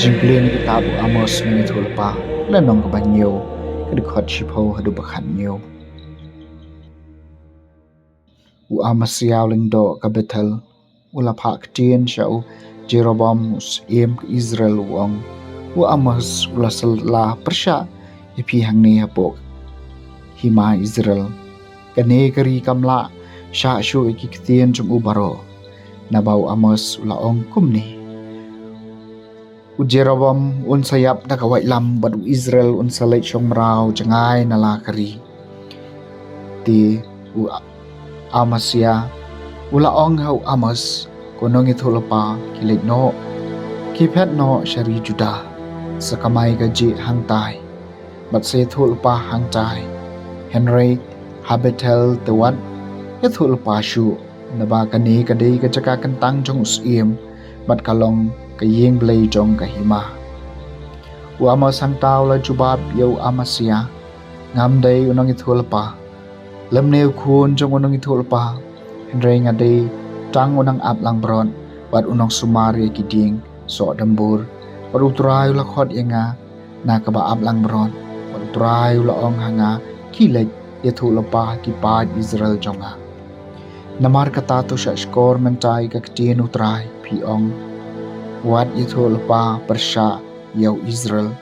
Kajingplin kita bu amos mengithulpa lenong kebanyo kedekot shipo hadu bakhanyo u amas yaw lingdo kabetel ulapha ktien shau Jeroboam im Israel wong u amas ulasla persha ipi hangni hapok hima Israel kane kari kamla sha shu iki ktien jum ubaro nabau amas ulaong kumni Jeroboam un sayap na kawai lam bad Israel un salai chong rau jangai na lakari ti u Amasia ula ong hau amas konong ithulapa kilit no kipet no shari juda sakamai gaji hangtai bat se thulpa hangtai Henry habetel tewat ithulpa shu naba kani kadai kachaka kantang jong usim bat kalong kayeng blay jong kahima uama sangtaw la jubab yaw amasia ngamday unang ithulpa lemneu khun jong unang ithulpa henry ngaday tang unang aplang bron wat unang sumari kiding so dambur wat utray la khot yenga nakaba aplang bron wat utray la ong hanga kilek ithulpa kipad Israel jonga namar kata to sa skor mentai kaktin utray piong wat ithulpa persya yaw Israel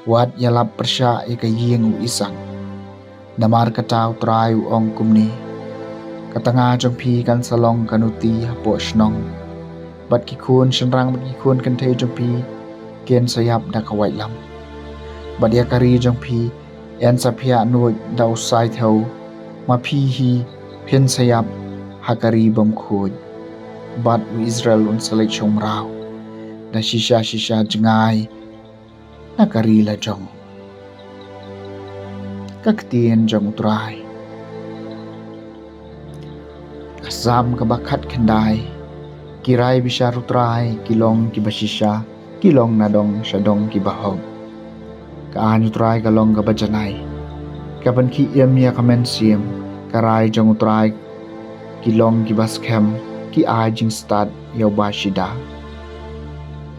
wat yalap persya ikayeng u isang namar kata utray ong kumni katanga jong pi kan salong kanuti hapo snong bat kikun senrang bat kikun kan te jong pi ken sayap na kawai lam bat ya kari jong pi en sapia nu daw sai theo ma pi hi pen sayap hakari bom khoj bat u Israel un salai chong rao na shisha jangai nakari la jong kaktien jong utray asam kabakat kendai kirai bisa utray kilong kibasisha kilong nadong shadong kibahog kaan utray kalong kabajanay kaban ki ya kamen siem karai jong utray kilong kibaskem ki ajing stad yaw bashida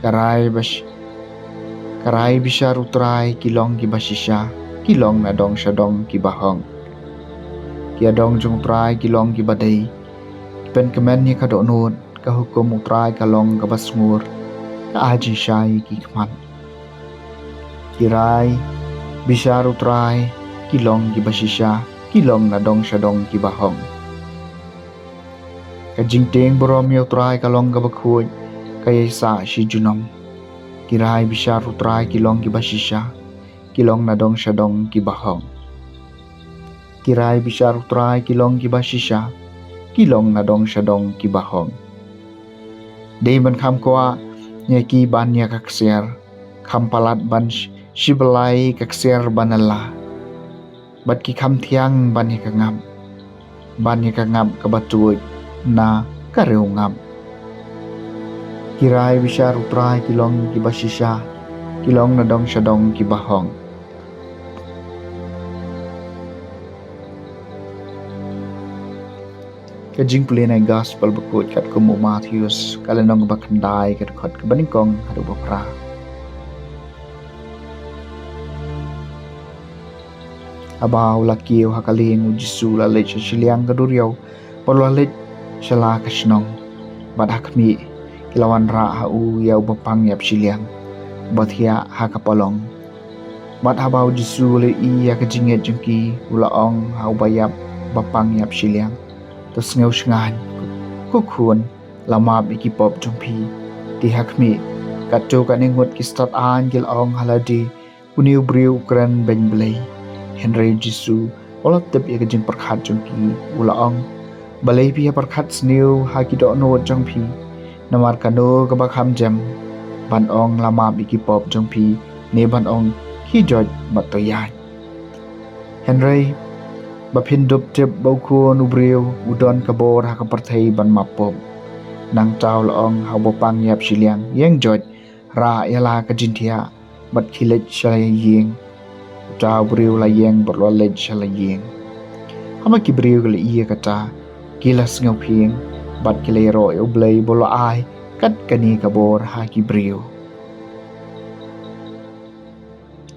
karai bisa utray kilong kibasisha kilong nadong shadong kibahong kiadong jong utray kilong kibaday pen kemen ni kadonut kahukum utray kalong kabasngur kaaji syai kikman kirai bisa utray kilong kibasisha kilong nadong shadong kibahong kajingting borom yaw utray kalong kabakhuj kaya sa si junom kirai bisa utray kilong kibasisha kilong nadong shadong kibahong kirai bisa utray kilong kibasisha kilong nadong shadong kibahong dei ban kham kwa nyaki ban ya kakser khampalat ban shibalai kakser banala bat ki kham thiang ban hi kangam kabatuj na kareungam kirai bisa utray kilong kibasisha kilong nadong shadong kibahong kajing pulinay gospel bukut kat kumu Matthews kalanong bakandai kat kot kabaningkong hadu bapra abaw lakiw hakaling u Jisu lalit sa siliang kaduryaw palalit sila kasnong bat hakmi kilawan ra hau yaw bapang yap siliang bathia hakapalong bat habaw Jisu le iya kajinget jengki ulaong hau bayap bapang yap siliang tos ngau shngan kukhun lamab ikipop jongpi ti hakmi katjo kaningot kistat an gil ong haladi uniu briu kran benblay Henry Jisu olot tep ya kajing perkhat jongpi ulaong balai pi perkhat sniu hakido no jongpi namar kano kabakham jam ban ong lamab ikipop jongpi ne ban ong hijoj matoyan Henry baphindup tip baukhun ubriu udon kabor hakaparthai ban mapom nang taw laong habopang yap siliang yeng joj ra yala kajinthia bat khilet shalay yeng taw briu la yeng borlolet shalay yeng hama ki briu le iya kata kilas ngau phing bat kilero ublay bolo ai kat kani kabor ha ki briu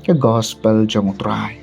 cái gospel trong trai